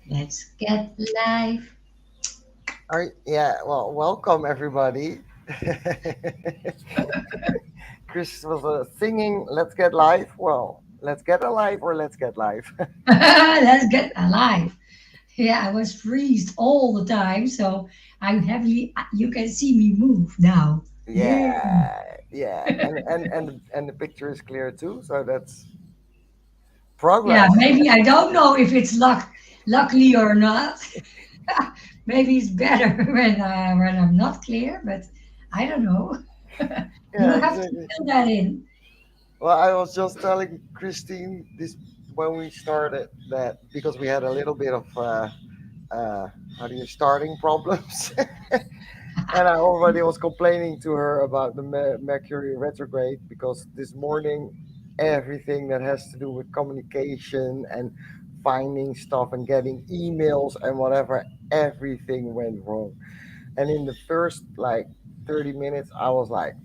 Let's get live. Yeah, well, welcome everybody. Chris was singing "Let's Get Live." Well, let's get alive or let's get live. Let's get alive. Yeah, I was freezed all the time, so I'm heavily. You can see me move now. Yeah. Yeah, and the picture is clear too, so that's Yeah, progress. maybe I don't know if it's luckily or not. Maybe it's better when I'm not clear, but I don't know. You Yeah, have to exactly. fill that in. Well, I was just telling Christine this when we started that because we had a little bit of uh, how do you starting problems. And I already was complaining to her about the Mercury retrograde because this morning, everything that has to do with communication and finding stuff and getting emails and whatever, everything went wrong. And in the first like 30 minutes, I was like,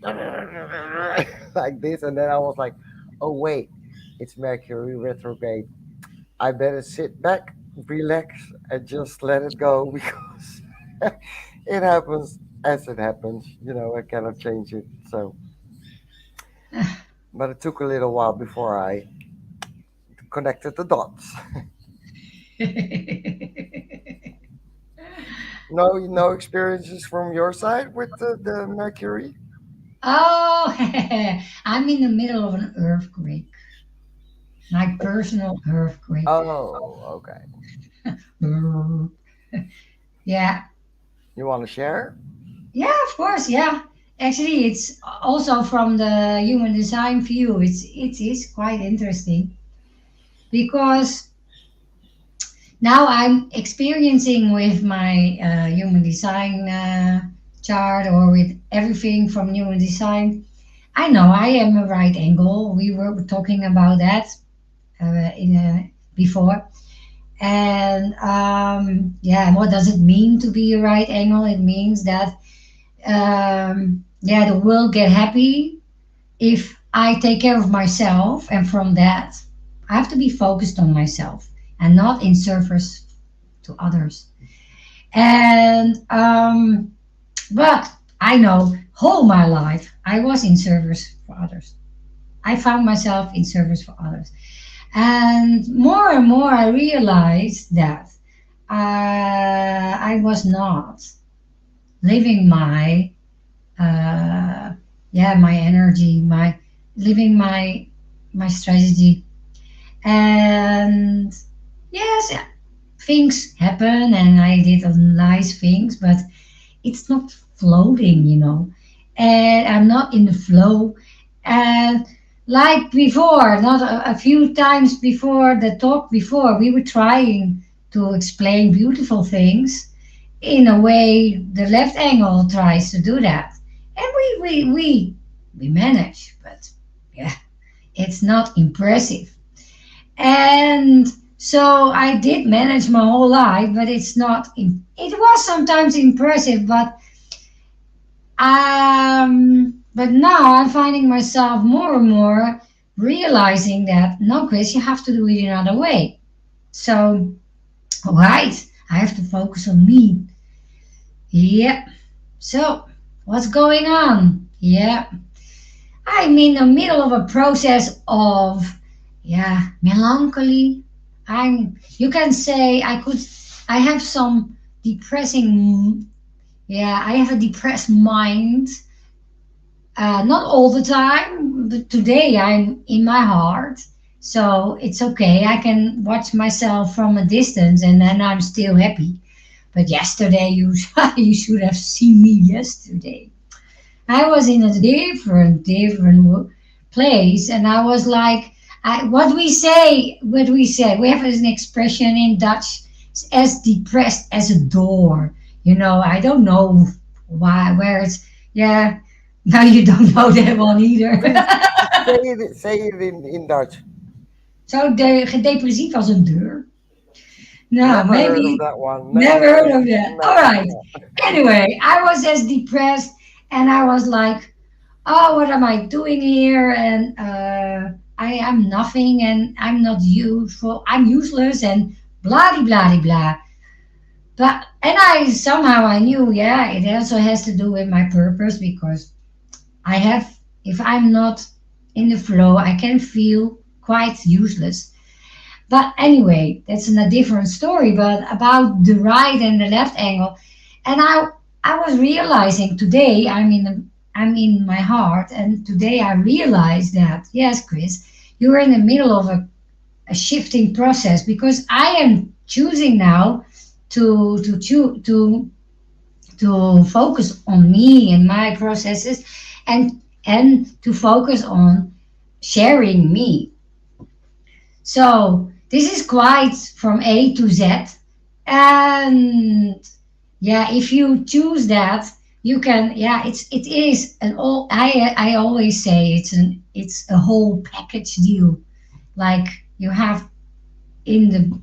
like this. And then I was like, oh, wait, it's Mercury retrograde. I better sit back, relax, and just let it go because it happens as it happens. I cannot change it. So, but it took a little while before I connected the dots. No experiences from your side with the Mercury. Oh, I'm in the middle of an earthquake, my personal earthquake. Oh, okay. Yeah, You want to share? yeah, of course, yeah. Actually, it's also from the human design view. It is quite interesting because now I'm experiencing with my human design chart or with everything from human design. I know I am a right angle. We were talking about that before. And yeah, what does it mean to be a right angle? It means that yeah, the world get happy if I take care of myself, and from that, I have to be focused on myself and not in service to others. And but I know whole my life I was in service for others. I found myself in service for others, and more I realized that I was not living my yeah, my energy, my living my strategy. And yes, things happen and I did nice things, but it's not floating, and I'm not in the flow. And like before, not a few times before the talk before, we were trying to explain beautiful things in a way the left angle tries to do that. And we manage, but yeah, it's not impressive. And so I did manage my whole life, but it's not. It was sometimes impressive, but now I'm finding myself more and more realizing that no, Chris, you have to do it another way. So, right, I have to focus on me. Yep. So, what's going on? Yep. I'm in the middle of a process of, yeah, melancholy. You can say I have some depressing, yeah, I have a depressed mind. Not all the time, but today I'm in my heart. So it's okay. I can watch myself from a distance and then I'm still happy. But yesterday, you should have seen me yesterday. I was in a different place, and I was like, what we say, we have an expression in Dutch, as depressed as a door. I don't know where it's, yeah, no, you don't know that one either. Please say it in Dutch. Zo depressief als een deur. No, Never heard of maybe that one. never Never. heard of that. All No, right. no. Anyway, I was as depressed, and I was like, oh, what am I doing here? And I am nothing, and I'm not useful. I'm useless, and blah blah blah. But and I somehow I knew, yeah, it also has to do with my purpose because I have, if I'm not in the flow, I can feel quite useless. But anyway, that's a different story. But about the right and the left angle, and I was realizing today I'm in my heart, and today I realized that yes, Chris, you are in the middle of a shifting process because I am choosing now to focus on me and my processes, and to focus on sharing me. So this is quite from A to Z. And yeah, if you choose that, you can, yeah, it is an all, I always say it's a whole package deal. Like you have in the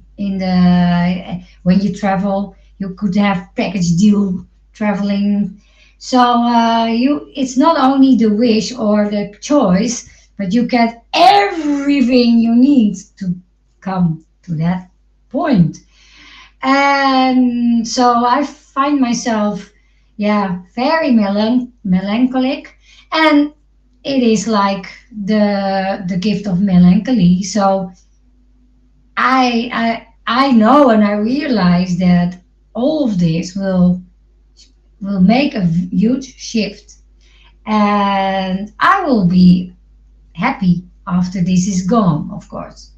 when you travel, you could have package deal traveling. So you, it's not only the wish or the choice, but you get everything you need to come to that point. And so I find myself, yeah, very melancholic, and it is like the gift of melancholy. So I know and I realize that all of this will make a huge shift, and I will be happy after this is gone, of course.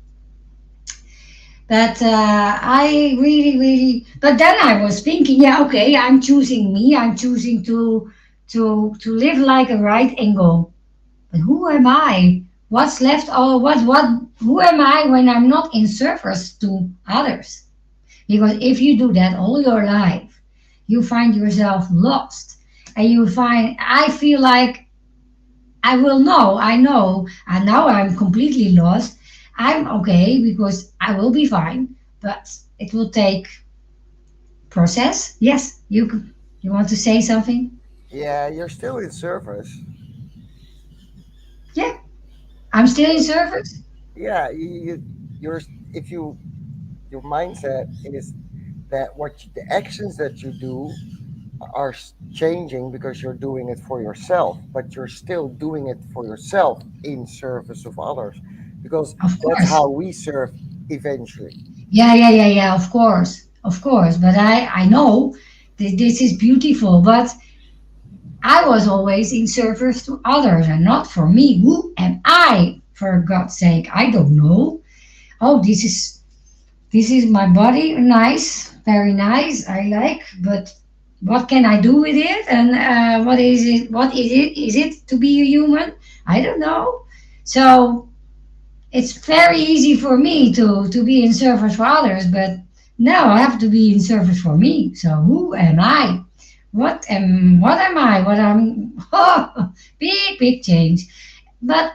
But I really, but then I was thinking, yeah, okay, I'm choosing me. I'm choosing to live like a right angle. But who am I? What's left? Or what? Who am I when I'm not in service to others? Because if you do that all your life, you find yourself lost. And you find, I feel like I will know, I know, and now I'm completely lost. I'm okay because I will be fine, but it will take process. Yes, you want to say something? Yeah, you're still in service. Yeah, I'm still in service. Yeah, you're if you your mindset is that the actions that you do are changing because you're doing it for yourself, but you're still doing it for yourself in service of others, because Of that's course. how we serve eventually. Yeah. Of course. But I know that this is beautiful, but I was always in service to others and not for me. Who am I? For God's sake, I don't know. Oh, this is my body. Nice, very nice. I like, but what can I do with it? And what is it? What is it? Is it to be a human? I don't know. So it's very easy for me to be in service for others, but now I have to be in service for me. So who am I? What am I? What I'm oh, big change. But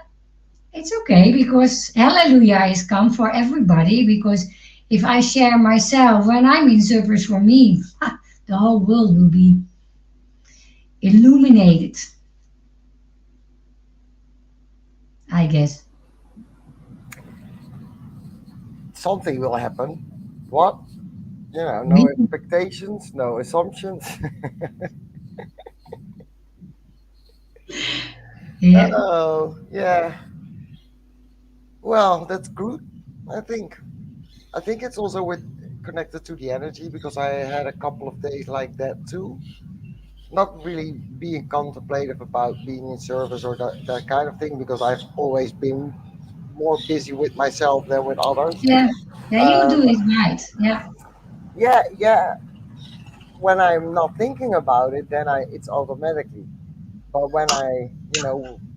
it's okay because hallelujah is come for everybody because if I share myself when I'm in service for me, the whole world will be illuminated, I guess. Something will happen. What? No We, expectations, no assumptions. yeah, Oh, yeah. Well, that's good. I think. I think it's also with connected to the energy because I had a couple of days like that too. Not really being contemplative about being in service or that kind of thing because I've always been more busy with myself than with others. yeah, yeah, you do Um, it right. Yeah, yeah. When I'm not thinking about it, then it's automatically. But when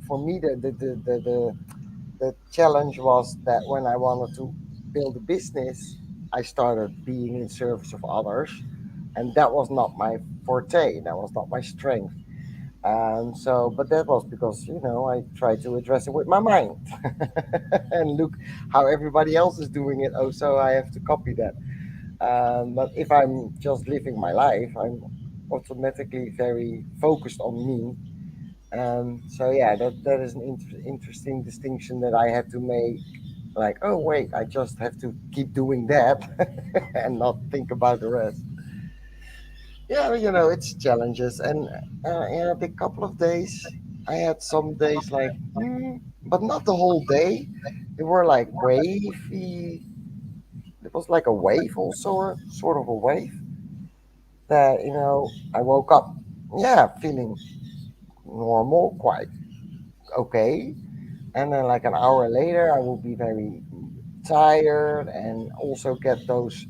for me, the challenge was that when I wanted to build a business, I started being in service of others, and that was not my forte. That was not my strength. But that was because I tried to address it with my mind, and look how everybody else is doing it. Oh, so I have to copy that. But if I'm just living my life, I'm automatically very focused on me. So yeah, that is an interesting distinction that I had to make Like, oh wait, I just have to keep doing that and not think about the rest. Yeah, it's challenges, and the couple of days I had some days like, but not the whole day. They were like wavy. It was like a wave, also, or sort of a wave that I woke up, yeah, feeling normal, quite okay, and then like an hour later, I will be very tired and also get those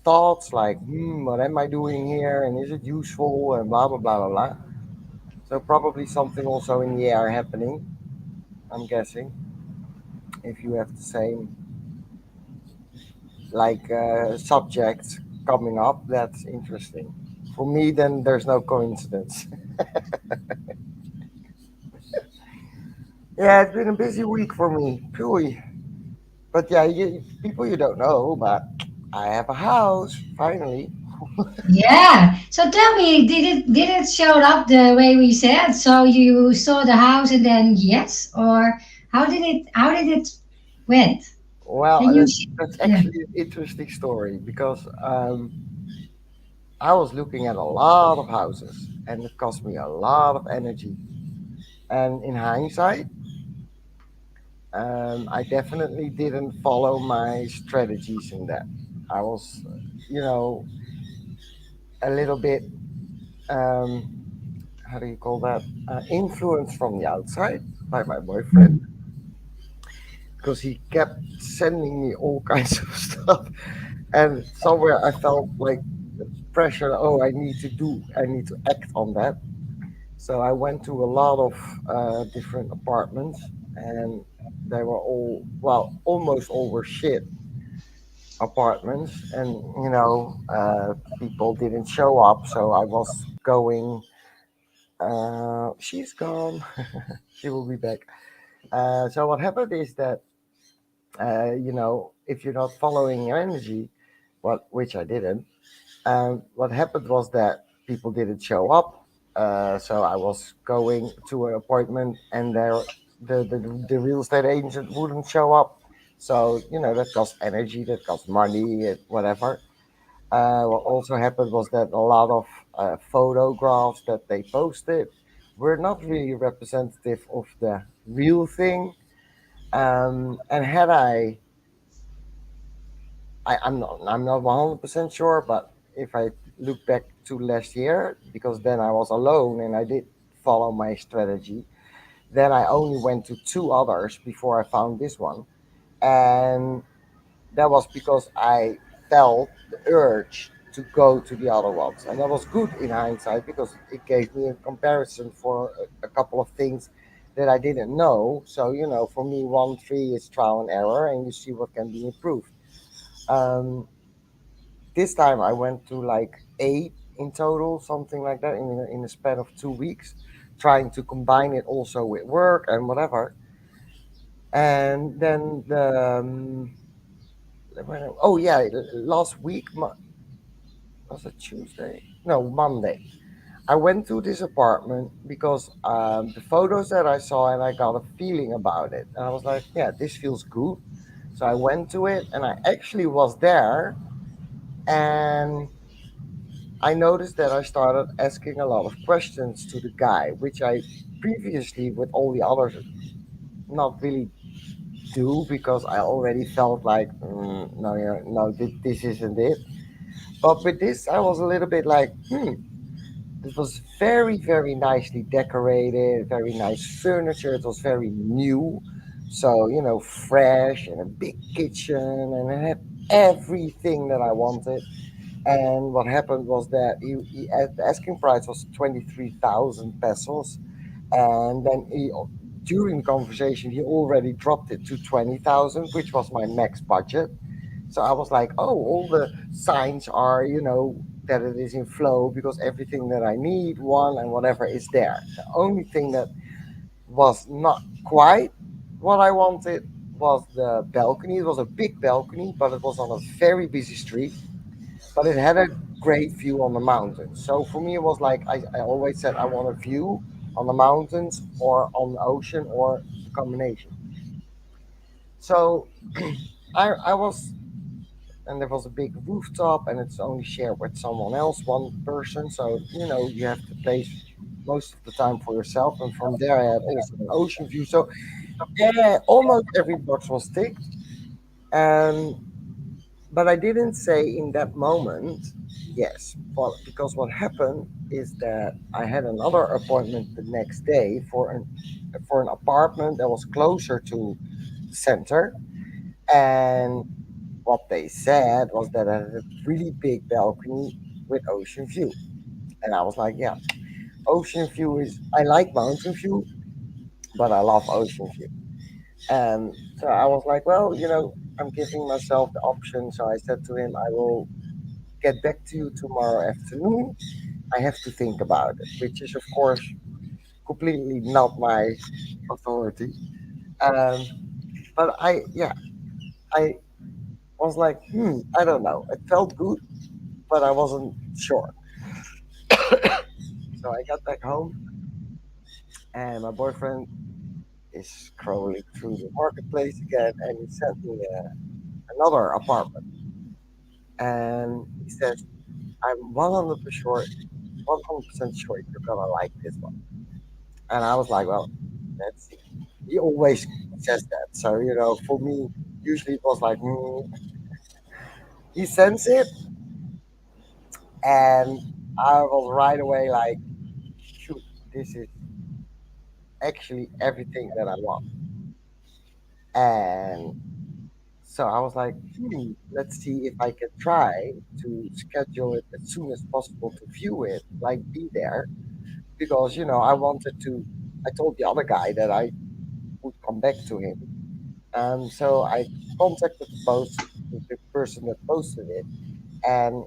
thoughts like, what am I doing here, and is it useful, and blah blah blah blah blah. So probably something also in the air happening. I'm guessing if you have the same like subjects coming up, that's interesting. For me, then there's no coincidence. Yeah, it's been a busy week for me. Pooey. But yeah, people you don't know, but I have a house finally. Yeah. So tell me, did it show up the way we said? So you saw the house and then yes, or how did it went? Well, Can you? that's Yeah. actually an interesting story because I was looking at a lot of houses and it cost me a lot of energy. And in hindsight, I definitely didn't follow my strategies in that. I was, you know, a little bit, um, how do you call that? Influenced from the outside by my boyfriend because he kept sending me all kinds of stuff. And somewhere I felt like pressure. Oh, I need to act on that. So I went to a lot of different apartments, and they were all, well, almost all were shit apartments, and people didn't show up. So I was going. She's gone. She will be back. So what happened is that if you're not following your energy, which I didn't. What happened was that people didn't show up. So I was going to an appointment, and the real estate agent wouldn't show up. So that cost energy, that cost money, whatever. What also happened was that a lot of photographs that they posted were not really representative of the real thing. And had I'm not 100% sure, but if I look back to last year, because then I was alone and I did follow my strategy, then I only went to two others before I found this one. And that was because I felt the urge to go to the other ones. And that was good in hindsight because it gave me a comparison for a couple of things that I didn't know. So, for me, 1, 3 is trial and error, and you see what can be improved. Um, this time I went to like 8 in total, something like that, in a span of 2 weeks, trying to combine it also with work and whatever. And then oh yeah, last week, was it Tuesday? No, Monday. I went to this apartment because the photos that I saw, and I got a feeling about it, and I was like, yeah, this feels good. So I went to it, and I actually was there, and I noticed that I started asking a lot of questions to the guy, which I previously with all the others not really do because I already felt like, no, no, this isn't it. But with this, I was a little bit like, this was very, very nicely decorated, very nice furniture. It was very new. So, fresh and a big kitchen, and it had everything that I wanted. And what happened was that the asking price was 23,000 pesos, and then during the conversation he already dropped it to 20,000, which was my max budget. So I was like, oh, all the signs are, that it is in flow because everything that I need, one and whatever is there. The only thing that was not quite what I wanted was the balcony. It was a big balcony, but it was on a very busy street, but it had a great view on the mountains. So for me, it was like I always said I want a view on the mountains or on the ocean or a combination. So I was, and there was a big rooftop, and it's only shared with someone else, one person. So you have the place most of the time for yourself. And from there, I had also an ocean view. So almost every box was ticked. And but I didn't say in that moment yes. Well, because what happened is that I had another appointment the next day for an apartment that was closer to the center. And what they said was that I had a really big balcony with ocean view. And I was like, yeah, ocean view is, I like mountain view, but I love ocean view. And so I was like, well, I'm giving myself the option. So I said to him, I will get back to you tomorrow afternoon. I have to think about it, which is, of course, completely not my authority. Um, but yeah, I was like, I don't know. It felt good, but I wasn't sure. So I got back home, and my boyfriend is scrolling through the marketplace again, and he sent me another apartment, and he says, "I'm 100% sure you're gonna like this one." And I was like, "Well, let's see." He always says that, so for me, usually it was like, he sends it, and I was right away like, "Shoot, this is actually everything that I want." And so I was like, let's see if I can try to schedule it as soon as possible to view it, like be there, because I wanted to. I told the other guy that I would come back to him, and so I contacted the person that posted it, and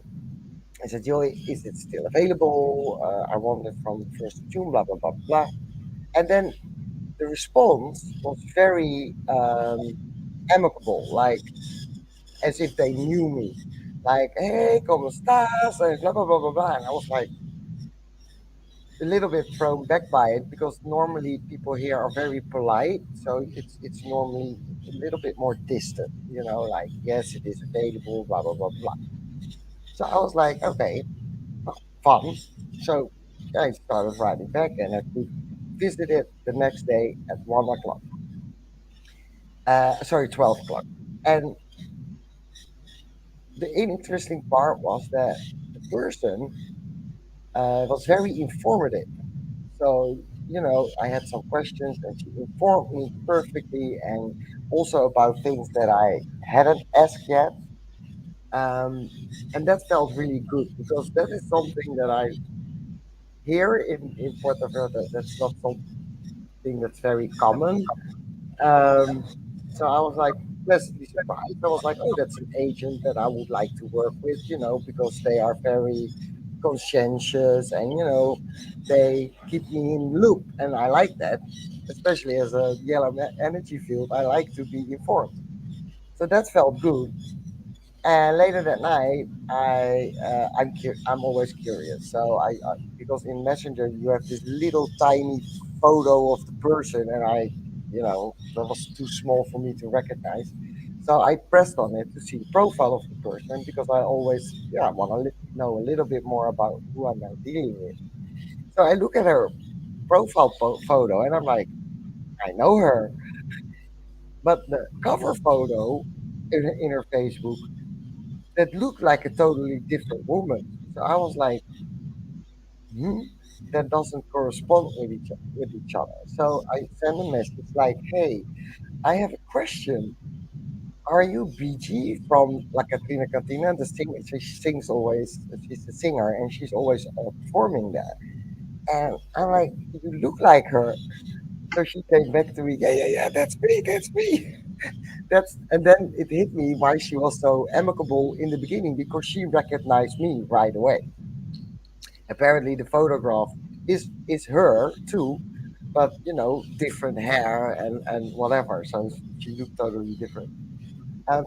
I said, "Joey, is it still available? I want it from the 1st of June, blah blah blah blah." And then the response was very amicable, like as if they knew me. Like, hey, ¿cómo estás? And blah, blah, blah, blah, blah. And I was like a little bit thrown back by it because normally people here are very polite. So it's normally a little bit more distant, like, yes, it is available, blah, blah, blah, blah. So I was like, okay, fun. So I started writing back and I could visit it the next day at 1 o'clock. Sorry, 12 o'clock. And the interesting part was that the person was very informative. So, I had some questions and she informed me perfectly and also about things that I hadn't asked yet. Um, and that felt really good because that is something that I hear in Puerto Verde. That's not something that's very common. Um, so I was like pleasantly surprised. I was like, oh, that's an agent that I would like to work with, because they are very conscientious and, they keep me in loop. And I like that, especially as a yellow energy field. I like to be informed. So that felt good. And later that night, I'm always curious. So because in Messenger you have this little tiny photo of the person, and that was too small for me to recognize. So I pressed on it to see the profile of the person because I always want to know a little bit more about who I'm now dealing with. So I look at her profile photo and I'm like, I know her, but the cover photo in her Facebook that looked like a totally different woman. So I was like, hmm, that doesn't correspond with each other. So I sent a message like, hey, I have a question. Are you BG from La Catrina Cantina? She sings always. She's a singer and she's always performing there. And I'm like, you look like her. So she came back to me. Yeah, yeah, yeah. That's me. That's me. And then it hit me why she was so amicable in the beginning because she recognized me right away. Apparently the photograph is her too, but different hair and whatever. So she looked totally different.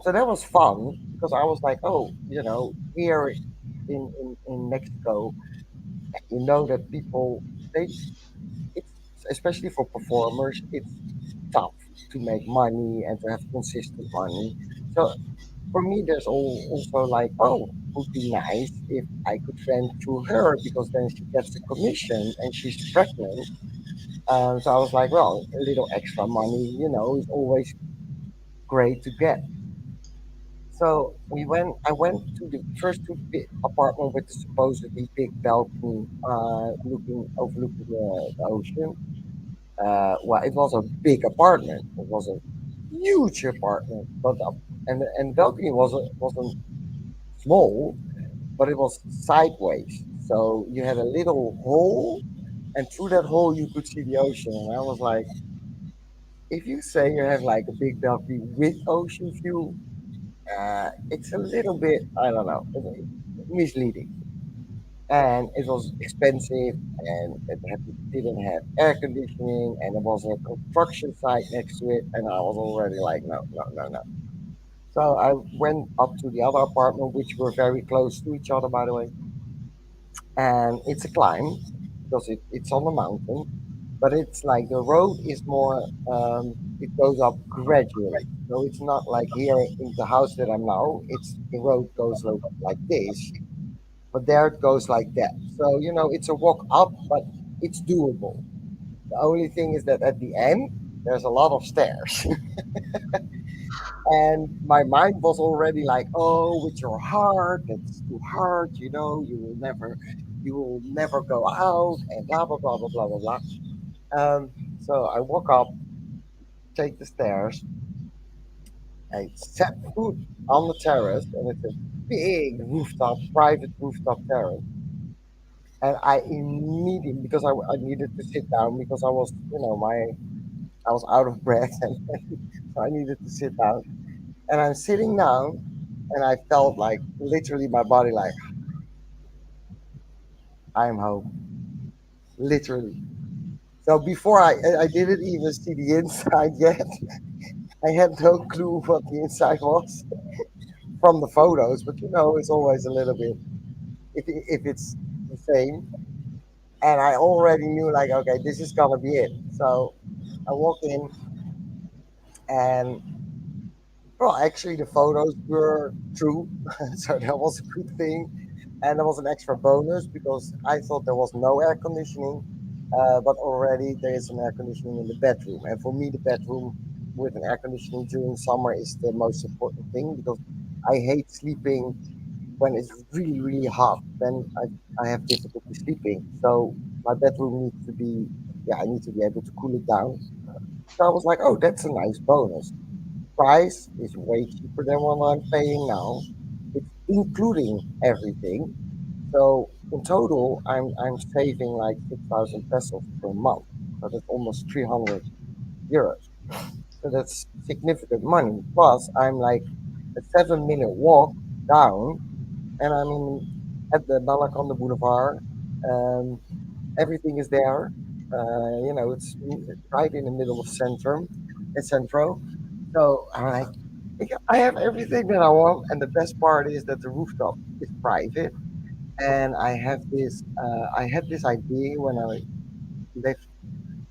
So that was fun because I was like, oh, here in Mexico, that people, they it's especially for performers, it's tough. to make money and to have consistent money. So for me, there's also like, oh, would be nice if I could rent through her because then she gets a commission and she's pregnant. So I was like, well, a little extra money, is always great to get. So I went to the first to the apartment with the supposedly big balcony, overlooking the ocean. Well, it was a big apartment. It was a huge apartment, but and the balcony wasn't small, but it was sideways. So you had a little hole, and through that hole you could see the ocean. And I was like, if you say you have like a big balcony with ocean view, it's a little bit, I don't know, misleading. And it was expensive, and didn't have air conditioning, and there was a construction site next to it, and I was already like, no, no, no, no. So I went up to the other apartment, which were very close to each other, by the way, and it's a climb because it's on the mountain, but it's like the road is more, it goes up gradually. So it's not like here in the house that I'm now, it's the road goes like this, but there it goes like that. So, it's a walk up, but it's doable. The only thing is that at the end, there's a lot of stairs. And my mind was already like, oh, with your heart, that's too hard, you will never go out, and blah, blah, blah, blah, blah, blah, blah. So I walk up, take the stairs, I set foot on the terrace, and it's a big rooftop, private rooftop terrace. And I immediately, because I needed to sit down because I was out of breath, and so I needed to sit down. And I'm sitting down, and I felt like literally my body like, I'm home, literally. So before I didn't even see the inside yet. I had no clue what the inside was from the photos, but it's always a little bit if it's the same. And I already knew like, okay, this is gonna be it. So I walk in, and well, actually the photos were true, so that was a good thing. And there was an extra bonus because I thought there was no air conditioning, but already there is some air conditioning in the bedroom. And for me, the bedroom with an air conditioning during summer is the most important thing because I hate sleeping when it's really, really hot. Then I have difficulty sleeping. So my bedroom needs to be, yeah, I need to be able to cool it down. So I was like, oh, that's a nice bonus. Price is way cheaper than what I'm paying now. It's including everything. So in total, I'm saving like 6,000 pesos per month. So that's almost 300 euros. So that's significant money. Plus, I'm like a 7-minute walk down, and I'm at the Balakon Boulevard. Um, Everything is there. It's right in the middle of Centrum, in Centro. So I'm like, I have everything that I want, and the best part is that the rooftop is private. And I had this idea when I left,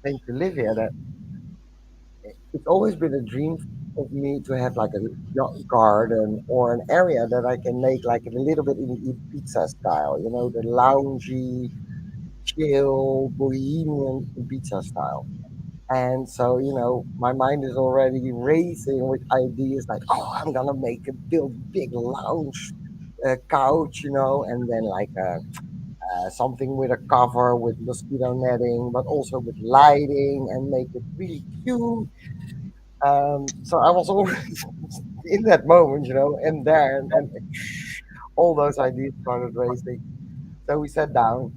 came to live here that it's always been a dream of me to have like a garden or an area that I can make like a little bit in the pizza style, the loungy, chill, bohemian Ibiza style. And so, my mind is already racing with ideas like, oh, I'm gonna build big lounge couch, and then like something with a cover with mosquito netting, but also with lighting and make it really cute. So I was already in that moment, and there, and all those ideas started racing. So we sat down.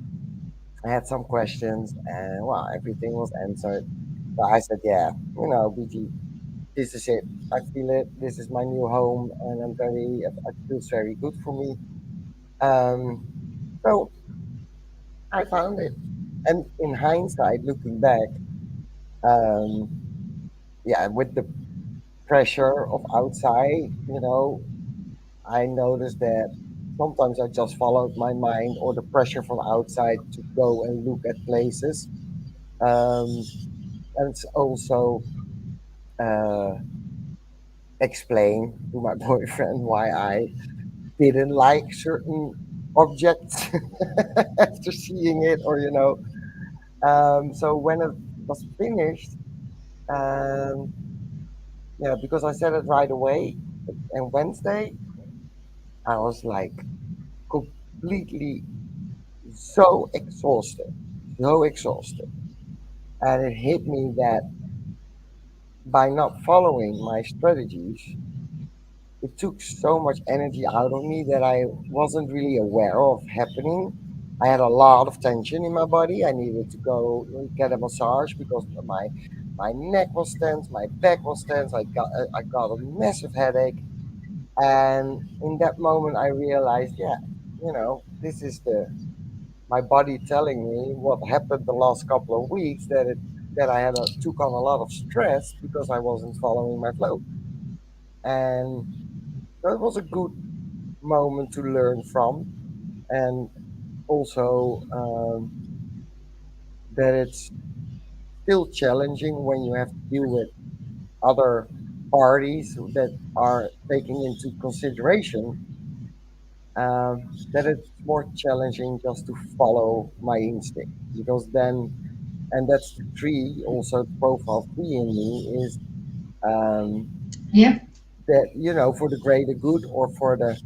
I had some questions, and well, everything was answered. So I said, yeah, BG, this is it. I feel it. This is my new home, and it feels very good for me. Um, so I found it. And in hindsight, looking back, um, yeah, with the pressure of outside, I noticed that sometimes I just followed my mind or the pressure from outside to go and look at places. Um, and it's also uh, explain to my boyfriend why I didn't like certain objects after seeing it, or so when it was finished, um, yeah, because I said it right away, and Wednesday I was like completely so exhausted, and it hit me that by not following my strategies, it took so much energy out of me that I wasn't really aware of happening. I had a lot of tension in my body. I needed to go get a massage because my neck was tense, my back was tense. I got a massive headache, and in that moment, I realized, yeah, this is the my body telling me what happened the last couple of weeks, that I took on a lot of stress because I wasn't following my flow, and that was a good moment to learn from, and also that it's still challenging when you have to deal with other parties that are taking into consideration, that it's more challenging just to follow my instinct, because then, and that's the tree, also the profile tree in me is, um, Yep. that for the greater good, or for the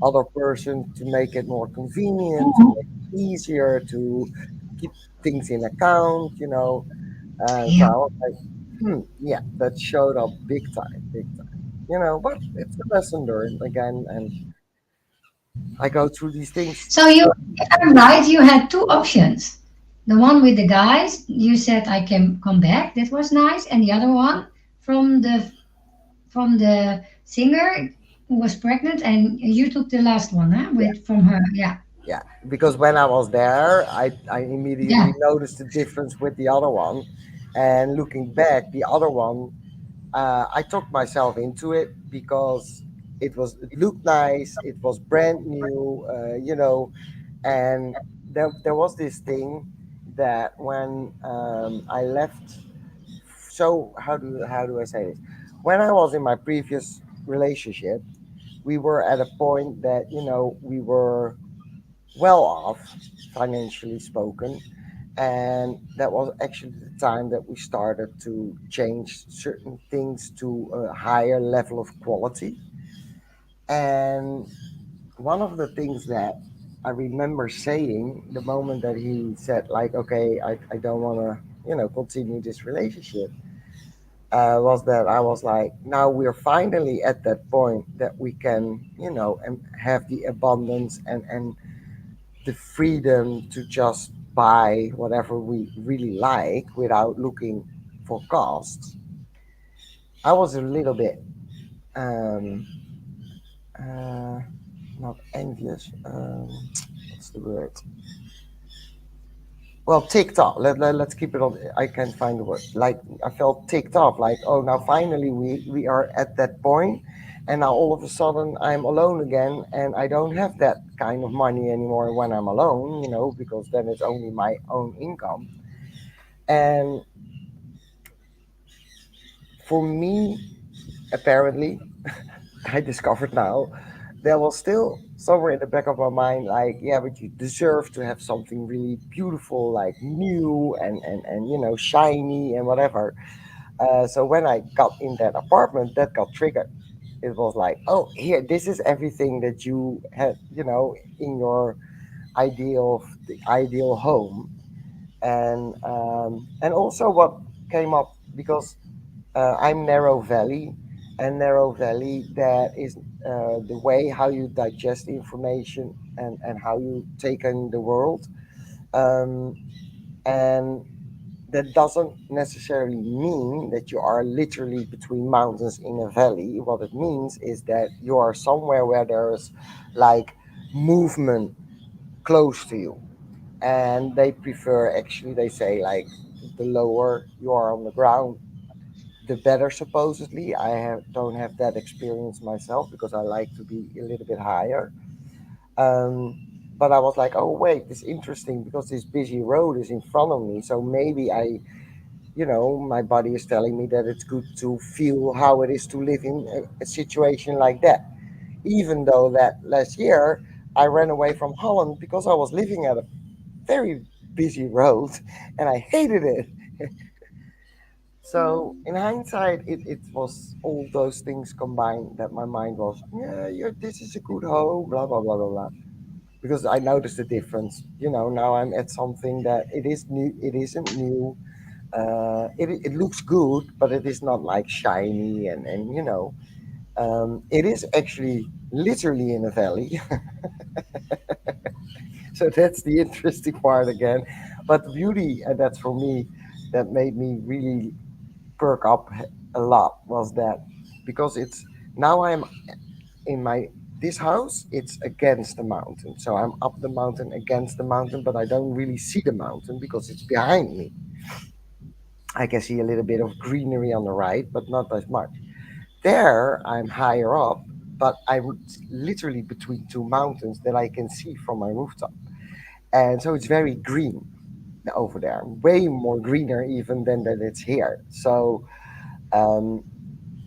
other person, to make it more convenient, to Mhm. make it easier, to keep things in account. So I Yep. was like, yeah, that showed up big time, big time. But it's a lesson learned again, and I go through these things. So if I'm right, you had two options. The one with the guys, you said I can come back. That was nice, and the other one from the singer who was pregnant, and you took the last one, huh? Yeah, With from her. Yeah. yeah. Because when I was there, I Yeah. immediately noticed the difference with the other one, and looking back, the other one, I took myself into it because it looked nice, it was brand new, and there was this thing that when I left. So how do I say this? When I was in my previous relationship, we were at a point that we were well off, financially spoken, and that was actually the time that we started to change certain things to a higher level of quality. And one of the things that I remember saying the moment that he said, like, okay, I don't want to continue this relationship, was that I was like, now we're finally at that point that we can and have the abundance and the freedom to just buy whatever we really like without looking for costs. I was a little bit um uh not envious, what's the word, well, ticked off. Let's keep it on. I can't find the word. Like, I felt ticked off, like, oh, now finally we are at that point, and now all of a sudden I'm alone again, and I don't have that kind of money anymore when I'm alone, because then it's only my own income. And for me, apparently, I discovered now, there was still somewhere in the back of my mind, like, yeah, but you deserve to have something really beautiful, like new and shiny and whatever. So when I got in that apartment, that got triggered. It was like, oh, here, this is everything that you had, in your the ideal home, and also what came up, because I'm Narrow Valley, and Narrow Valley, that is the way how you digest information and how you take in the world. Um, and that doesn't necessarily mean that you are literally between mountains in a valley. What it means is that you are somewhere where there's like movement close to you. And they prefer, actually, they say, like, the lower you are on the ground, the better, supposedly. Don't have that experience myself because I like to be a little bit higher. Um, but I was like, oh wait, it's interesting because this busy road is in front of me, so maybe I my body is telling me that it's good to feel how it is to live in a situation like that. Even though that last year I ran away from Holland because I was living at a very busy road and I hated it. So in hindsight, it was all those things combined that my mind was, yeah, this is a good home, blah blah blah blah blah. Because I noticed the difference. Now I'm at something that it is new. It isn't new. It looks good, but it is not like shiny and it is actually literally in a valley. So that's the interesting part again. But the beauty, and that's for me, that made me really perk up a lot was that because it's now I'm in my this house, it's against the mountain, so I'm up the mountain against the mountain, but I don't really see the mountain because it's behind me. I can see a little bit of greenery on the right, but not as much. There I'm higher up, but I'm literally between two mountains that I can see from my rooftop, and so it's very green over there, way more greener even than that it's here. So um,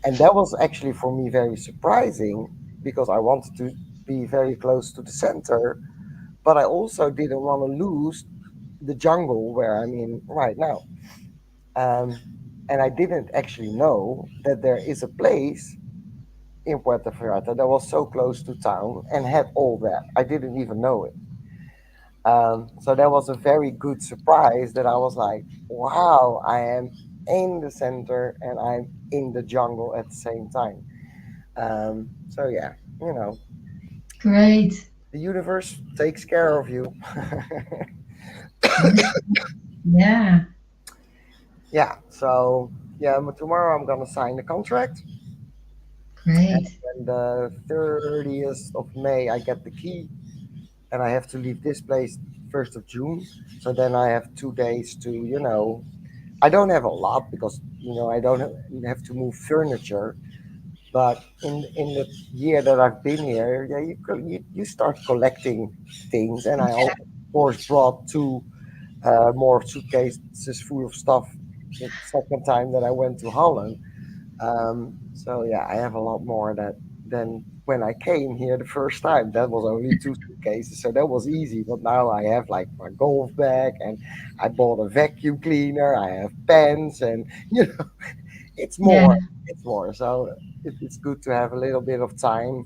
and that was actually for me very surprising because I wanted to be very close to the center, but I also didn't want to lose the jungle where I'm in right now. Um, and I didn't actually know that there is a place in Puerto Vallarta that was so close to town and had all that. I didn't even know it. So that was a very good surprise that I was like, wow, I am in the center and I'm in the jungle at the same time. So yeah, you know, Great. the universe takes care of you. Yes. Yeah. Yeah. So yeah, tomorrow I'm gonna sign the contract, Great. and the 30th of May I get the key, and I have to leave this place 1st of June. So then I have 2 days to, I don't have a lot because I don't have to move furniture. But in the year that I've been here, yeah, you start collecting things, and I of course brought two more suitcases full of stuff the second time that I went to Holland. So yeah, I have a lot more than when I came here the first time. That was only two suitcases, so that was easy. But now I have like my golf bag, and I bought a vacuum cleaner. I have pens, and it's Yeah. more. It's more. So it's good to have a little bit of time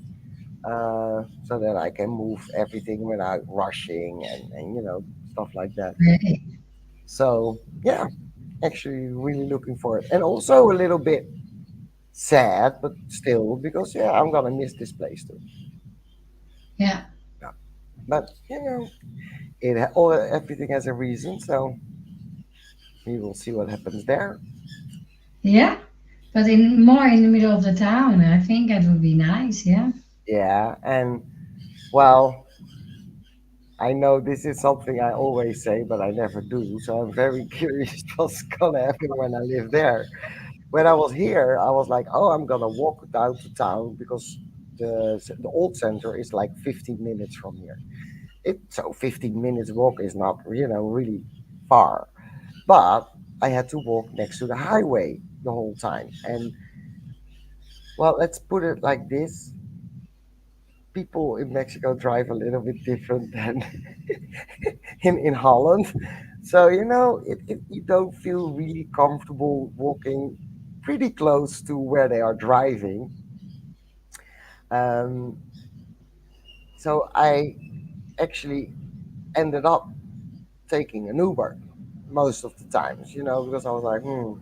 so that I can move everything without rushing and stuff like that. Great. So yeah, actually really looking for it, and also a little bit sad, but still because yeah, I'm gonna miss this place too. Yeah. Yeah. But all everything has a reason, so we will see what happens there. Yeah. But in more in the middle of the town, I think that would be nice. Yeah. Yeah, and well, I know this is something I always say, but I never do. So I'm very curious what's gonna happen when I live there. When I was here, I was like, oh, I'm gonna walk down to town because the old center is like 15 minutes from here. So 15 minutes walk is not really far, but I had to walk next to the highway the whole time. And well, let's put it like this: people in Mexico drive a little bit different than in Holland. So, you don't feel really comfortable walking pretty close to where they are driving. Um, so I actually ended up taking an Uber most of the times, because I was like, hmm.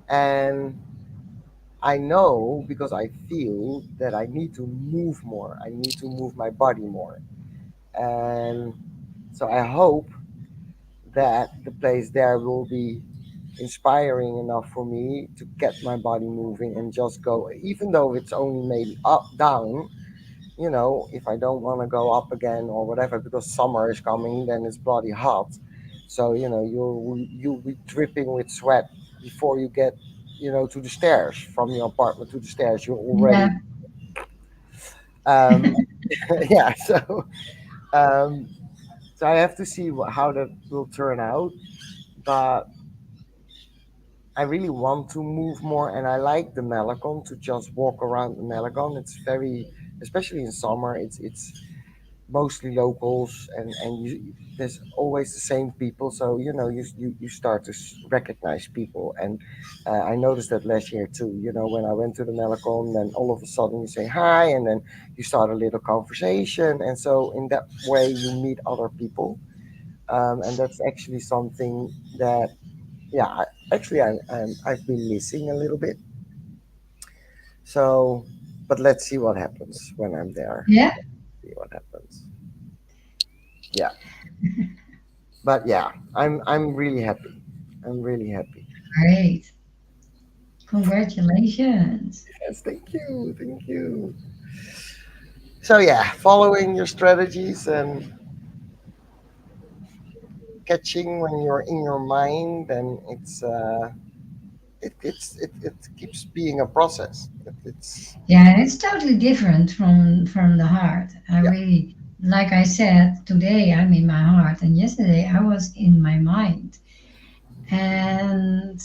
And I know because I feel that I need to move more. I need to move my body more. And so I hope that the place there will be inspiring enough for me to get my body moving and just go, even though it's only maybe up, down, if I don't want to go up again or whatever, because summer is coming, then it's bloody hot. So, you'll be dripping with sweat before you get, to the stairs from your apartment to the stairs. You're Yeah. already, um, yeah. Um, so I have to see how that will turn out. But I really want to move more, and I like the Malagon to just walk around the Malagon. It's very, especially in summer, it's mostly locals, and there's always the same people, so you start to recognize people. And I noticed that last year too, when I went to the Malacon, then all of a sudden you say hi, and then you start a little conversation, and so in that way you meet other people. And that's actually something that, yeah, actually I've been missing a little bit. So, but let's see what happens when I'm there. Yeah, See what happens. Yeah. But yeah, I'm really happy. I'm really happy. great. Congratulations. Yes, thank you, thank you. So yeah, following your strategies and catching when you're in your mind, and it keeps being a process. It's Yeah, and it's totally different from the heart. I Yeah, really, like I said, today I'm in my heart, and yesterday I was in my mind. And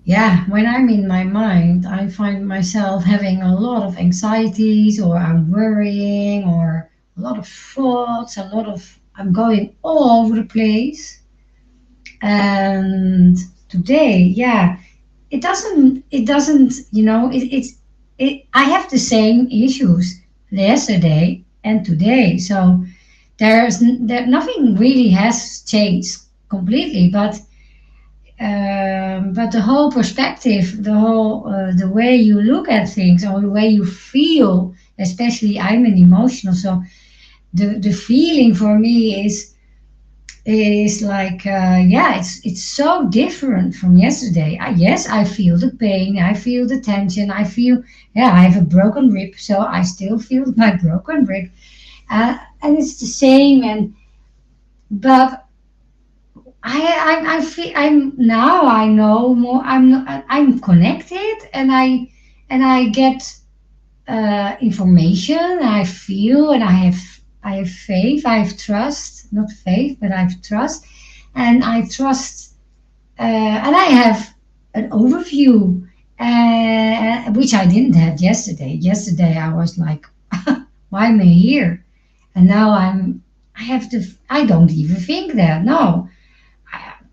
yeah, when I'm in my mind, I find myself having a lot of anxieties, or I'm worrying, or a lot of thoughts, a lot of, I'm going all over the place. And today, yeah, it doesn't, I have the same issues yesterday and today. So there nothing really has changed completely, but the whole perspective, the way you look at things, or the way you feel, especially I'm an emotional, so the feeling for me is like, yeah, it's so different from yesterday. Yes, I feel the pain, I feel the tension, I feel, yeah, I have a broken rib, so I still feel my broken rib, and it's the same. And but I feel, I'm now, I know more, I'm connected, and I get information, I feel, and I have faith, I have trust, not faith, but I have trust, and I trust, and I have an overview, which I didn't have yesterday. Yesterday I was like, why am I here? And now I have to, I don't even think that. No,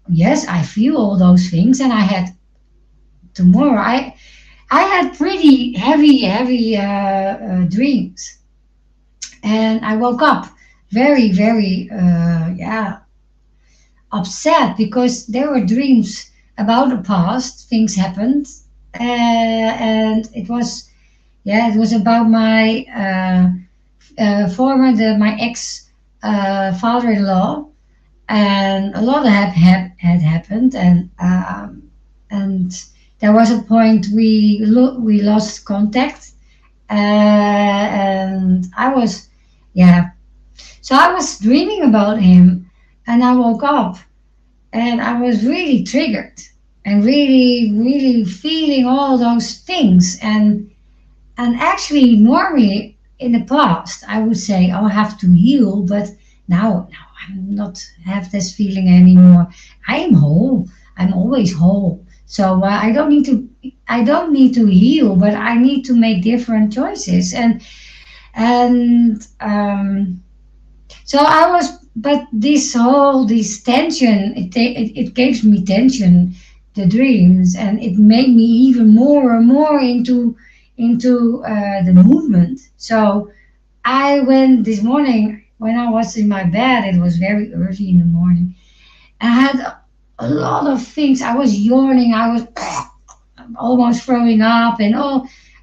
yes, I feel all those things, and I had tomorrow. I had pretty heavy dreams, and I woke up very, very, yeah, upset, because there were dreams about the past. Things happened, and it was, yeah, it was about my my ex father-in-law, and a lot had happened, and there was a point we lost contact, and I was, yeah, so I was dreaming about him, and I woke up, and I was really triggered, and really, really feeling all those things. And actually, normally in the past, I would say, "Oh, I have to heal," but now I'm not have this feeling anymore. I am whole. I'm always whole. So I don't need to heal, but I need to make different choices. And so I was, but this tension, it gives me tension, the dreams, and it made me even more and more into the movement. So I went this morning when I was in my bed. It was very early in the morning. I had a lot of things. I was yawning. I was almost throwing up, and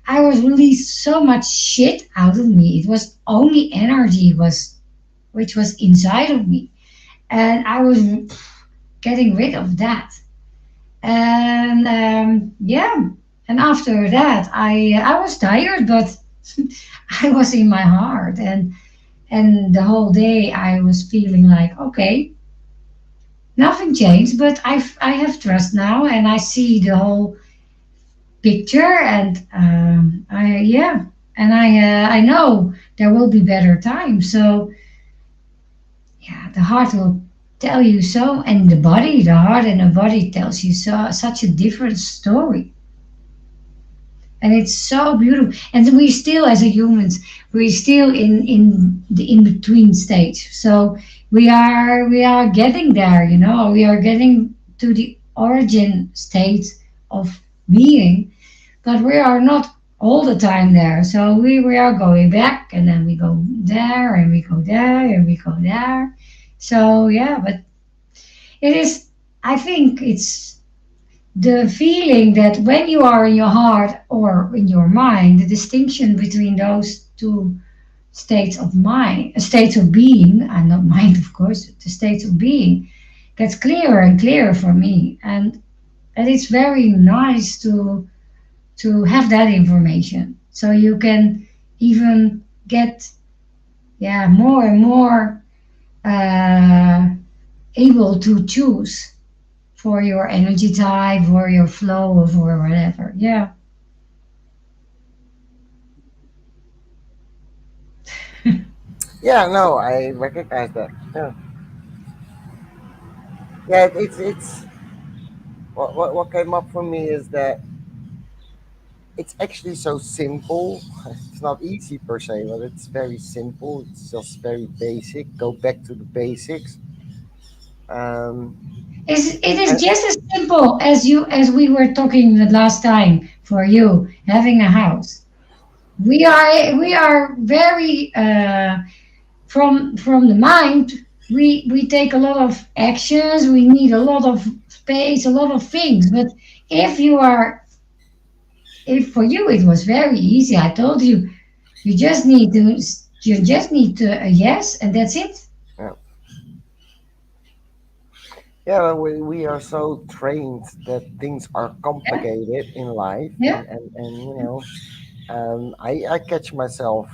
I was released so much shit out of me. It was only energy was which was inside of me, and I was getting rid of that. And yeah, and after that, I was tired, but I was in my heart, and the whole day I was feeling like, okay, nothing changed, but I have trust now, and I see the whole picture, and I yeah, and I know there will be better times. So yeah, the heart will. tell you so, and the heart and the body tells you so such a different story, and it's so beautiful. And we still, as a humans, we're still in the in between stage. So we are getting there. We are getting to the origin state of being, but we are not all the time there. So we are going back, and then we go there, and we go there, and we go there. So yeah, but it is. I think it's the feeling that when you are in your heart or in your mind, the distinction between those two states of mind, states of being, and not mind, of course, the states of being, gets clearer and clearer for me, and it's very nice to have that information, so you can even get, yeah, more and more uh, able to choose for your energy type, for your flow, or for whatever. Yeah. Yeah, no, I recognize that. Yeah, yeah. It's what came up for me is that it's actually so simple. It's not easy per se, but it's very simple. It's just very basic. Go back to the basics. Um, It is and just as simple as we were talking the last time for you having a house. We are very from the mind. We take a lot of actions. We need a lot of space, a lot of things. But if you are, if for you it was very easy, I told you, you just need to a yes, and that's it. yeah, yeah, we are so trained that things are Yeah, complicated in life, yeah. and I catch myself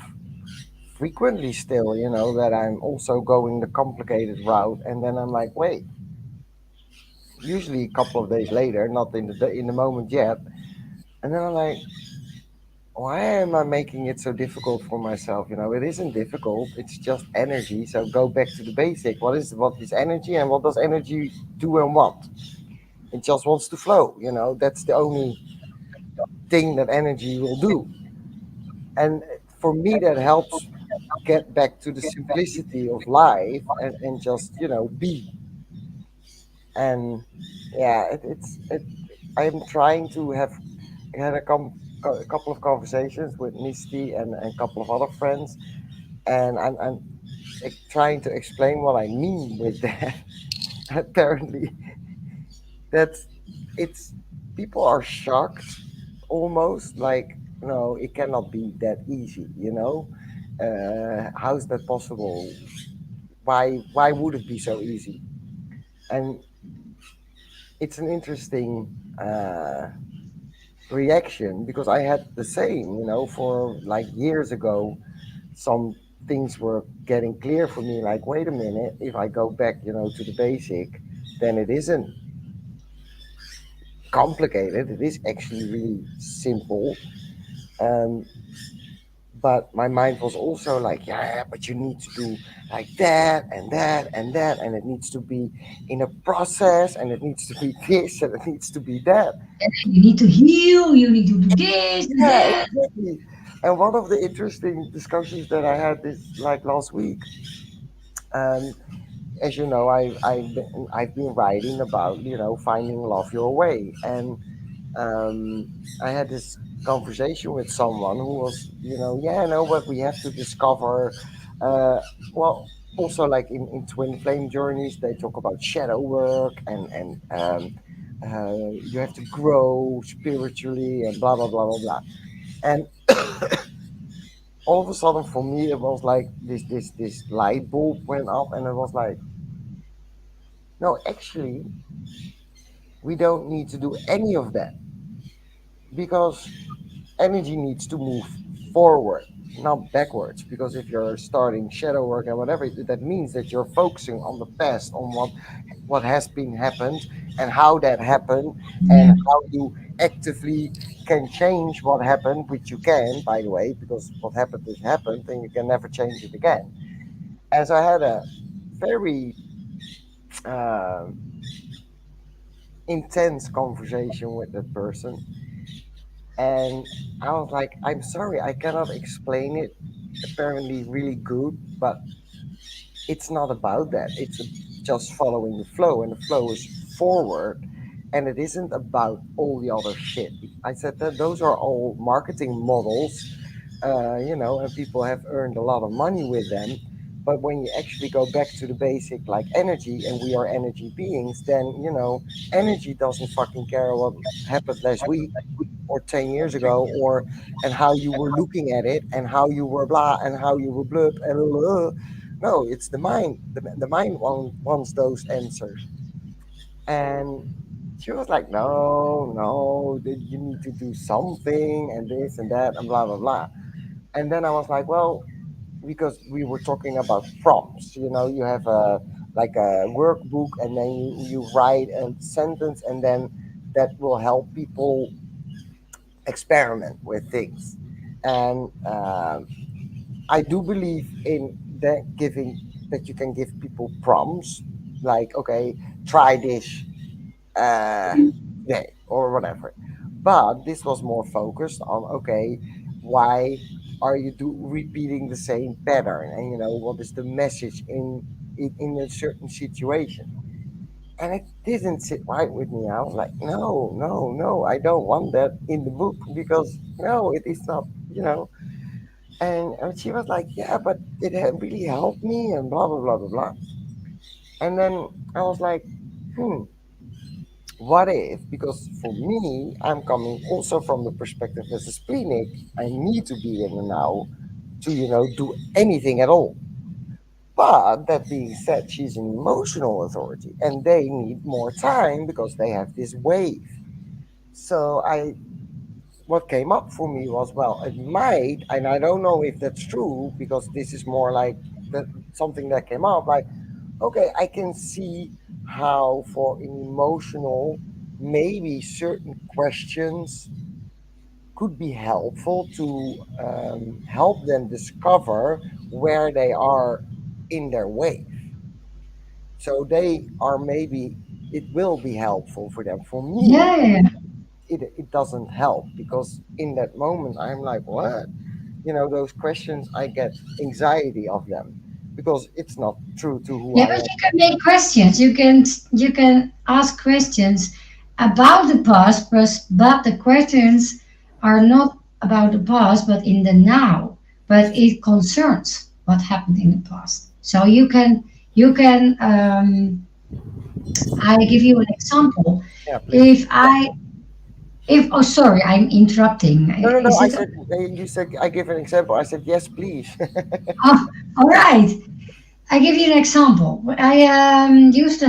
frequently still, that I'm also going the complicated route, and then I'm like, wait, usually a couple of days later, not in the moment yet, and then I'm like, why am I making it so difficult for myself? It isn't difficult. It's just energy. So go back to the basic. What is energy, and what does energy do and want? It just wants to flow. That's the only thing that energy will do. And for me, that helps get back to the simplicity of life, and just be. And yeah, I'm trying to have had a couple of conversations with Misty and a couple of other friends, and I'm trying to explain what I mean with that. Apparently, that's it's people are shocked, almost like, it cannot be that easy. How's that possible? Why would it be so easy? And it's an interesting reaction, because I had the same, for like years ago. Some things were getting clear for me, like, wait a minute, if I go back, to the basic, then it isn't complicated. It is actually really simple. Um, but my mind was also like, yeah, but you need to do like that and that and that, and it needs to be in a process, and it needs to be this, and it needs to be that. You need to heal. You need to do this, do Yeah, that. exactly. And one of the interesting discussions that I had this like last week, um, as you know, I've been writing about, finding love your way, and um, I had this conversation with someone who was, yeah, no, but we have to discover, uh, well, also like in twin flame journeys, they talk about shadow work, and you have to grow spiritually and blah blah blah blah blah. And all of a sudden, for me, it was like this light bulb went up, and it was like, no, actually, we don't need to do any of that, because energy needs to move forward, not backwards. Because if you're starting shadow work and whatever, that means that you're focusing on the past, on what has been happened, and how that happened, and Yeah. how you actively can change what happened, which you can, by the way, because what happened is happened, and you can never change it again. And so I had a very uh, intense conversation with that person, and I was like, I'm sorry, I cannot explain it apparently really good, but it's not about that. It's just following the flow, and the flow is forward, and it isn't about all the other shit. I said that those are all marketing models, and people have earned a lot of money with them. But when you actually go back to the basic, like energy, and we are energy beings, then energy doesn't fucking care what happened last week or 10 years ago, or and how you were looking at it, and how you were blah, and how you were blub, and no, it's the mind. The mind wants those answers. And she was like, no, no, you need to do something, and this and that, and blah, blah, blah. And then I was like, well, because we were talking about prompts, you have like a workbook, and then you write a sentence, and then that will help people experiment with things. And I do believe in that you can give people prompts, like, okay, try this uh, day or whatever. But this was more focused on, okay, why are you repeating the same pattern, and what is the message in a certain situation. And it didn't sit right with me. I was like, no, no, no, I don't want that in the book, because no, it is not, and she was like, yeah, but it really helped me, and blah, blah, blah, blah, blah. And then I was like, hmm, what if, because for me, I'm coming also from the perspective as a splenic, I need to be in the now to, do anything at all. But that being said, she's an emotional authority, and they need more time because they have this wave. So what came up for me was, well, it might, and I don't know if that's true, because this is more like that, something that came up, like, okay, I can see how for an emotional, maybe certain questions could be helpful to help them discover where they are in their wave. So they are, maybe it will be helpful for them. For me, Yeah, yeah, yeah. it doesn't help, because in that moment I'm like, what? Those questions, I get anxiety of them, because it's not true to who Yeah, I but am. you can make questions. You can ask questions about the past, but the questions are not about the past, but in the now. But it concerns what happened in the past. So you can. I give you an example. Yeah, please. If I if oh sorry, I'm interrupting. No, no, no. Is I it? said, you said, I give an example. I said, yes, please. Oh, all right. I give you an example. I used to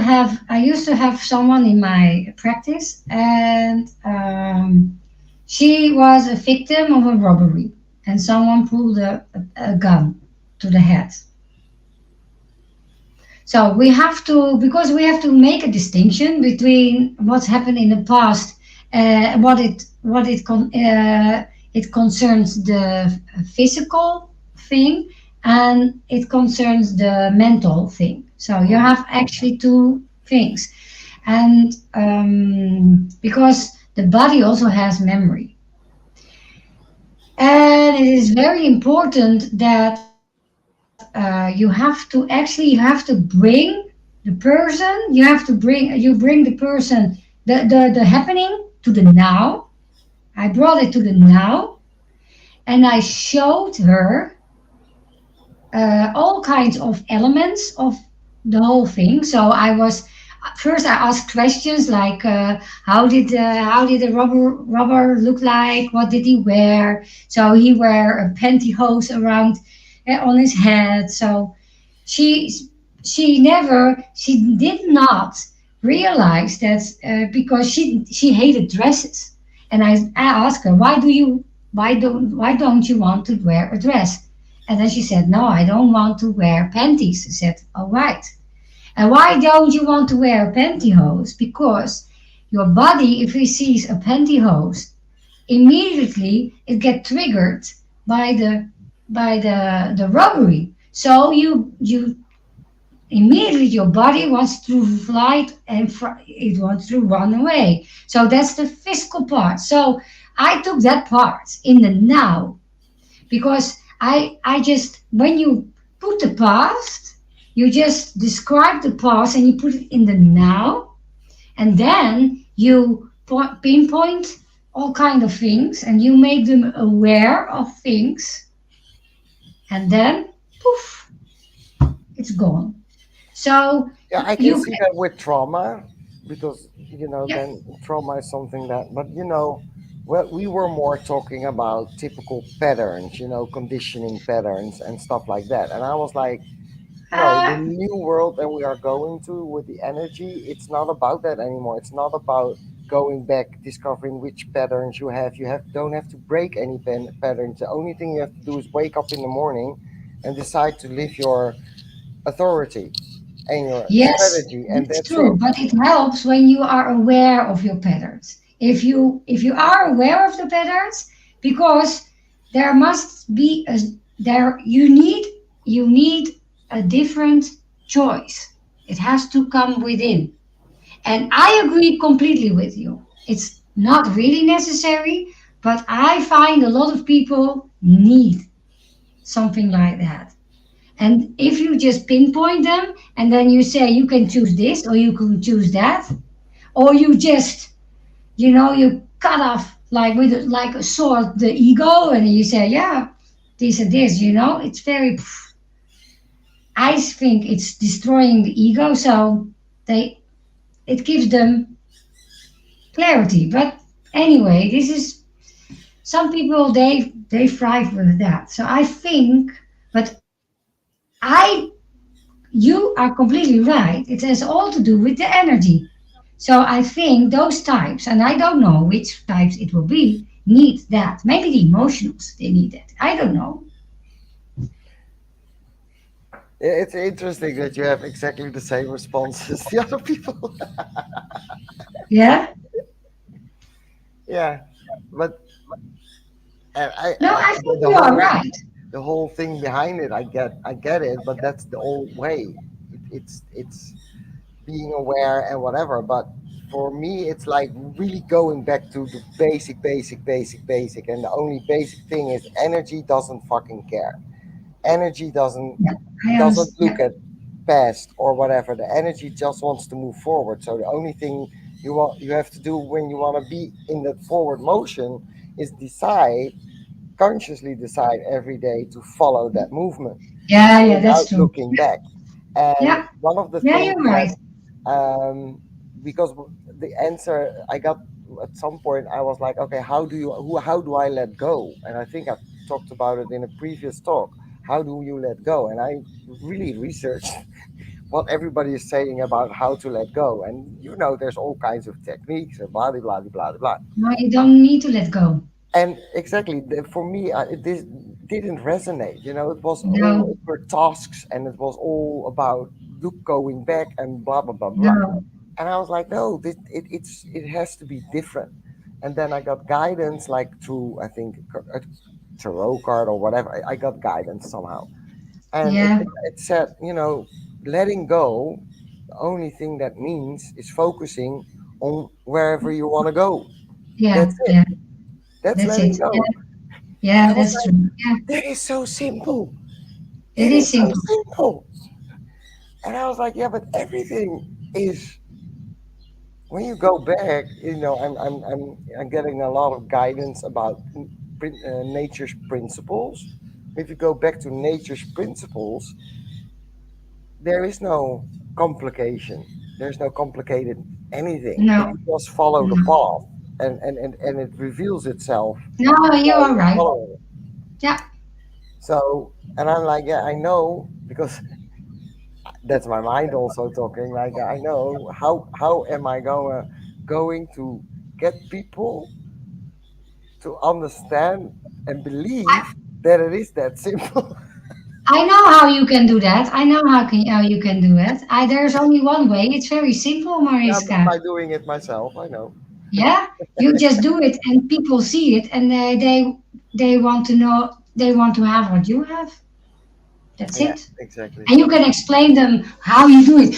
have someone in my practice, and she was a victim of a robbery, and someone pulled a gun to the head. So we have to, because we have to make a distinction between what's happened in the past, it concerns the physical thing, and it concerns the mental thing. So you Mhm. have actually two things, and because the body also has memory, and it is very important that you have to bring the person, the happening to the now. I brought it to the now, and I showed her all kinds of elements of the whole thing. So I asked questions like, how did the robber look like? What did he wear? So he wear a pantyhose around on his head. So she she did not realize that, because she hated dresses, and I asked her, why don't you want to wear a dress? And then she said, no, I don't want to wear panties. I said, all right. And why don't you want to wear a pantyhose? Because your body, if it sees a pantyhose, immediately it gets triggered by the robbery. So immediately your body wants to flight and it wants to run away. So that's the physical part. So I took that part in the now, because I just, when you put the past, you just describe the past and you put it in the now, and then you pinpoint all kind of things and you make them aware of things, and then poof, it's gone. So Yeah, I can you see that with trauma, because yeah, then trauma is something that. But well, we were more talking about typical patterns, conditioning patterns and stuff like that. And I was like, the uh, new world that we are going to with the energy, it's not about that anymore. It's not about going back, discovering which patterns you have. You don't have to break any patterns. The only thing you have to do is wake up in the morning and decide to live your authority and your yes, strategy, and it's that's it. true, but it helps when you are aware of your patterns. If you are aware of the patterns, because there must be a, there you need a different choice. It has to come within. And I agree completely with you. It's not really necessary, but I find a lot of people need something like that. And if you just pinpoint them and then you say you can choose this or you can choose that, or you just, you cut off like with like a sword the ego and you say, yeah, this and this, it's very, I think it's destroying the ego. So it gives them clarity. But anyway, this is, some people, they thrive with that. So I think, but I you are completely right. It has all to do with the energy. So I think those types, and I don't know which types it will be, need that. Maybe the emotionals, they need it. I don't know. It's interesting that you have exactly the same response as the other people. Yeah. Yeah, but No, I think the you are whole right. thing behind it, I get it, but that's the old way. It's being aware and whatever. But for me, it's like really going back to the basic, and the only basic thing is energy doesn't fucking care. Energy Yeah, I doesn't understand. look Yeah, at past or whatever. The energy just wants to move forward. So the only thing you have to do when you want to be in that forward motion is consciously decide every day to follow that movement yeah, yeah, without that's true. looking back. And Yeah, one of the yeah, things you're that, right. because the answer I got at some point, I was like, okay, how do I let go? And I think I talked about it in a previous talk. How do you let go? And I really researched what everybody is saying about how to let go. And there's all kinds of techniques and blah, blah, blah, blah, blah. No, you don't need to let go. And exactly, for me, this didn't resonate. It was all, No, it were tasks, and it was all about look going back and blah blah blah blah. no. And I was like, no, it has to be different. And then I got guidance, like through, I think, a tarot card or whatever. I got guidance somehow, and it Yeah, it said, letting go. The only thing that means is focusing on wherever you want to go. yeah, That's it. yeah. That's That's letting it. Yeah, go. And yeah, I was that's like, true. Yeah, that is so simple. it It is is so simple. simple. And I was like, yeah, but everything is, when you go back, I'm getting a lot of guidance about nature's principles. If you go back to nature's principles, there is no complication. There's no complicated anything. If No, you just follow the no, path, and it reveals itself no, you while are you're right. following it. Yeah, So, and I'm like, yeah, I know, because that's my mind also talking. Like, I know, how am I going to get people to understand and I, believe that it is that simple? I know how you can do that. I know how you can do it. There's only one way. It's very simple, Yeah, Mariska. by doing it myself, I know. Yeah, you just do it, and people see it, and they want to know. They want to have what you have. That's Yeah, it. exactly. And you can explain them how you do it.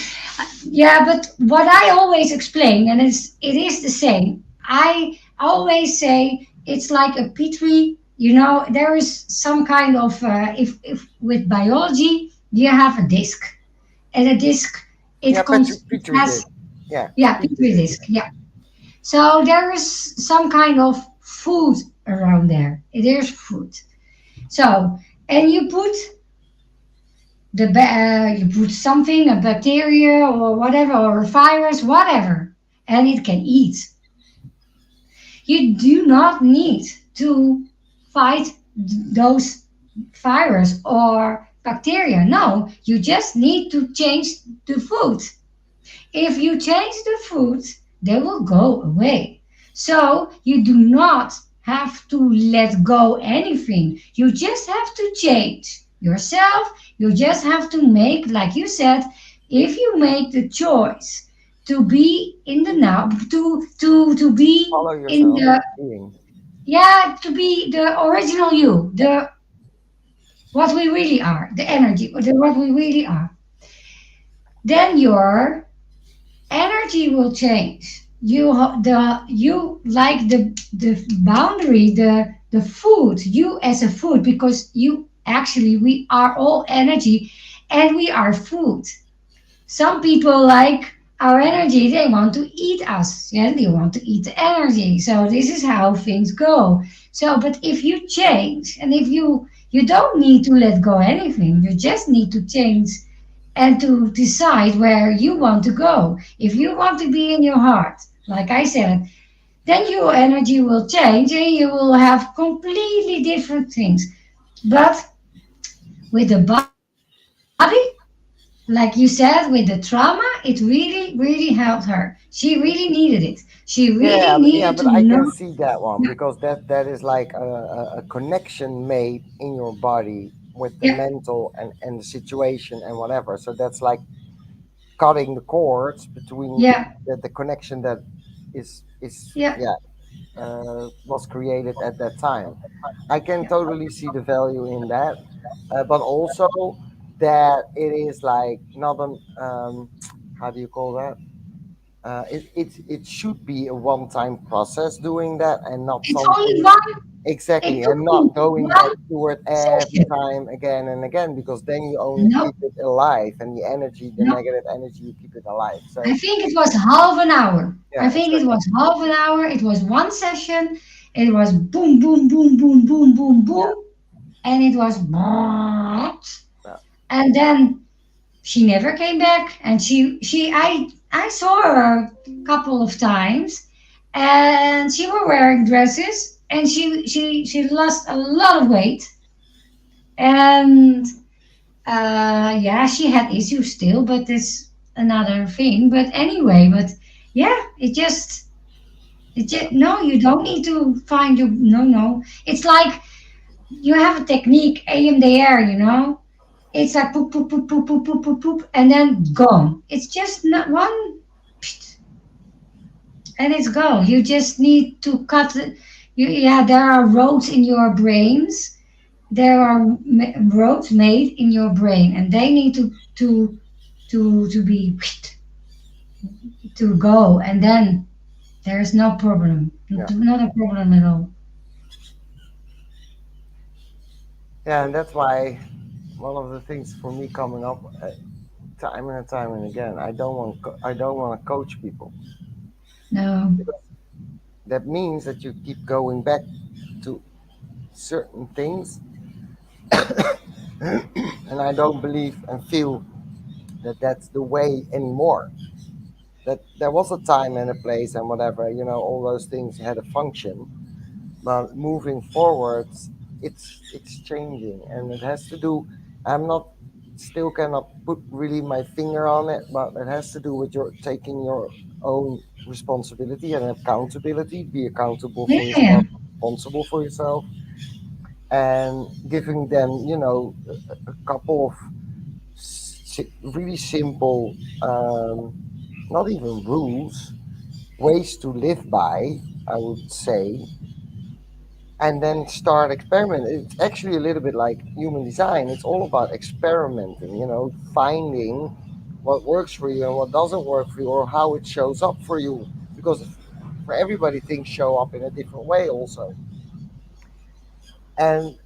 Yeah, but what I always explain, and it is the same. I always say it's like a petri. There is some kind of if with biology you have a disc, and a disc Yeah, it Petri has, did. Yeah, yeah, Petri petri did. disc. Yeah. So there is some kind of food around there. There's food. So and you put something, a bacteria or whatever, or a virus, whatever, and it can eat. You do not need to fight those virus or bacteria. No, you just need to change the food. If you change the food, they will go away. So you do not have to let go anything. You just have to change yourself. You just have to make, like you said, if you make the choice to be in the now, to be Follow in yourself the, being. yeah, to be the original you, the what we really are, the energy, or the what we really are, then your energy will change. You like the boundary, the food, you as a food, because you actually, we are all energy, and we are food. Some people like our energy, they want to eat us, yeah, they want to eat the energy. So this is how things go. So but if you change, and if you don't need to let go anything, you just need to change and to decide where you want to go. If you want to be in your heart, like I said, then your energy will change and you will have completely different things. But with the body, like you said, with the trauma, it really helped her. She really needed it. She really needed to Yeah, know. but I can see that one because that is like a connection made in your body with the Yeah, mental and the situation and whatever. So that's like cutting the cords between yeah, the connection that is yeah. yeah was created at that time. I can totally see the value in that, but also that it is like not an how do you call that? It should be a one-time process doing that and not It's only something one. It exactly took and me not going back one to it every session. time again and again because then you only No, keep it alive and the energy, the no. negative energy, you keep it alive. I So think it was half an hour. I yeah, think it exactly. was half an hour. It was one session. It was boom, boom, boom, boom, boom, boom, Yeah, boom. And it was yeah, and then she never came back. And I saw her a couple of times, and she were wearing dresses, and she lost a lot of weight. And yeah, she had issues still, but it's another thing. But anyway, but yeah, yeah, no, you don't need to find your, no, no. It's like you have a technique, AMDR. It's like poop, poop, poop, poop, poop, poop, poop, poop, and then gone. It's just not one, and it's gone. You just need to cut it. Yeah, there are roads in your brains. There are roads made in your brain, and they need to be to go, and then there is no problem, yeah, not a problem at all. yeah, and that's why one of the things for me coming up time and time and again, I don't want to coach people. No, That means that you keep going back to certain things, and I don't believe and feel that that's the way anymore. That there was a time and a place and whatever, all those things had a function, but moving forwards, it's changing, and it has to do. I'm not still cannot put really my finger on it, but it has to do with your taking your own responsibility and accountability. Be accountable for yeah, yourself, responsible for yourself, and giving them, a couple of really simple, not even rules, ways to live by, I would say, and then start experimenting. It's actually a little bit like human design. It's all about experimenting, finding what works for you and what doesn't work for you, or how it shows up for you. Because for everybody, things show up in a different way, also. And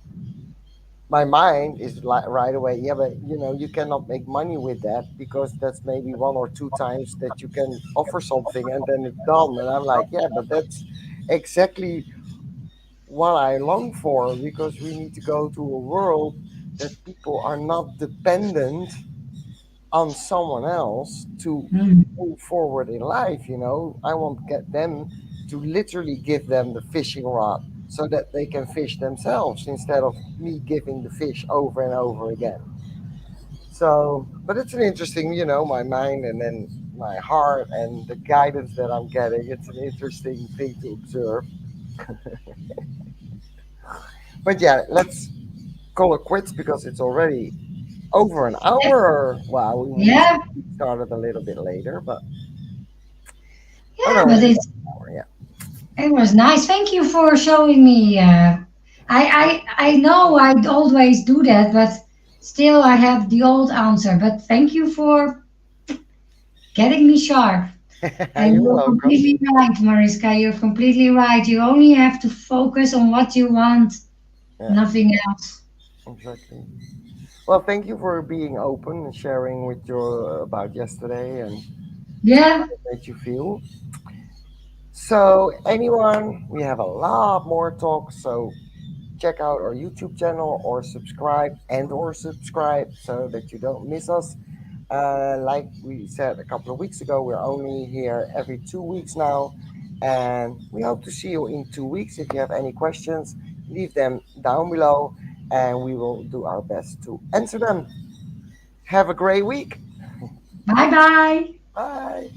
my mind is like right away, yeah, but you cannot make money with that, because that's maybe one or two times that you can offer something and then it's done. And I'm like, yeah, but that's exactly what I long for, because we need to go to a world that people are not dependent on someone else to Mm. move forward in life. I want to get them to literally give them the fishing rod so that they can fish themselves, instead of me giving the fish over and over again. So, but it's an interesting, my mind and then my heart and the guidance that I'm getting. It's an interesting thing to observe. But yeah, let's call it quits, because it's already over an hour. Wow, we Yeah, started a little bit later, but oh yeah, no, but it's it's an hour. Yeah. it was nice. Thank you for showing me. I know I always do that, but still I have the old answer. But thank you for getting me sharp. And You're you're welcome. completely right, Mariska. You're completely right. You only have to focus on what you want, Yeah, nothing else. exactly. Well, thank you for being open and sharing with your about yesterday and how Yeah. it made you feel. So, anyone, we have a lot more talks. So, check out our YouTube channel, or subscribe so that you don't miss us. Like we said a couple of weeks ago, we're only here every 2 weeks now, and we hope to see you in 2 weeks. If you have any questions, leave them down below, and we will do our best to answer them. Have a great week. Bye bye. Bye.